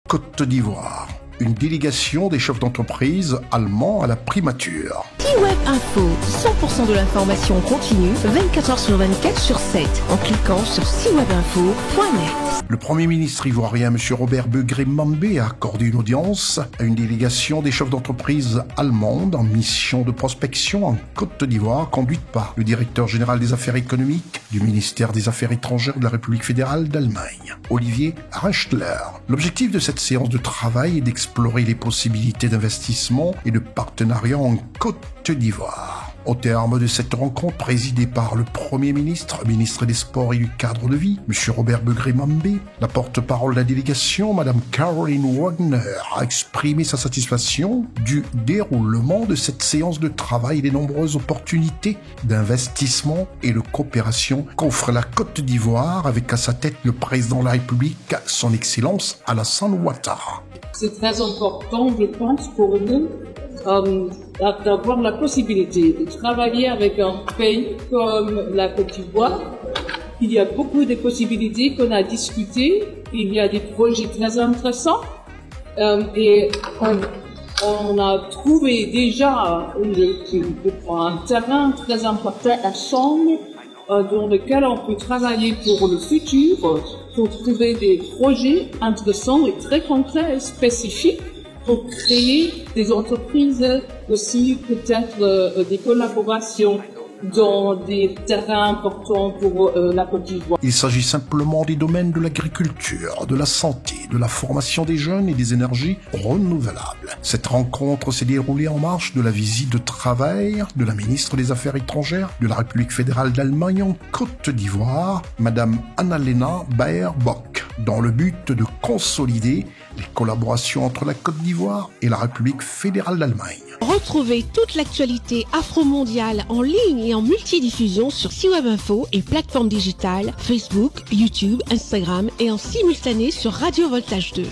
Côte d'Ivoire. Une délégation des chefs d'entreprise allemands à la primature. C-Web Info, 100% de l'information continue, 24h sur 24 sur 7, en cliquant sur cwebinfo.net. Le Premier ministre ivoirien, M. Robert Begré-Mambé, a accordé une audience à une délégation des chefs d'entreprise allemandes en mission de prospection en Côte d'Ivoire, conduite par le directeur général des affaires économiques du ministère des Affaires étrangères de la République fédérale d'Allemagne, Olivier Rechtler. L'objectif de cette séance de travail est d'explorer les possibilités d'investissement et de partenariat en Côte d'Ivoire. Au terme de cette rencontre présidée par le Premier ministre, ministre des Sports et du Cadre de vie, M. Robert Begré-Mambé, la porte-parole de la délégation, Mme Caroline Wagner, a exprimé sa satisfaction du déroulement de cette séance de travail et des nombreuses opportunités d'investissement et de coopération qu'offre la Côte d'Ivoire avec à sa tête le président de la République, son Excellence Alassane Ouattara. C'est très important, je pense, pour nous d'avoir la possibilité de travailler avec un pays comme la Côte d'Ivoire. Il y a beaucoup de possibilités qu'on a discutées. Il y a des projets très intéressants et on a trouvé déjà un terrain très important ensemble dans lequel on peut travailler pour le futur, pour trouver des projets intéressants et très concrets et spécifiques pour créer des entreprises aussi, peut-être des collaborations dans des terrains importants pour la Côte d'Ivoire. Il s'agit simplement des domaines de l'agriculture, de la santé, de la formation des jeunes et des énergies renouvelables. Cette rencontre s'est déroulée en marge de la visite de travail de la ministre des Affaires étrangères de la République fédérale d'Allemagne en Côte d'Ivoire, Madame Annalena Baerbock, dans le but de consolider les collaborations entre la Côte d'Ivoire et la République fédérale d'Allemagne. Retrouvez toute l'actualité afro-mondiale en ligne et en multidiffusion sur C-Web Info et plateformes digitales, Facebook, YouTube, Instagram et en simultané sur Radio Voltage 2.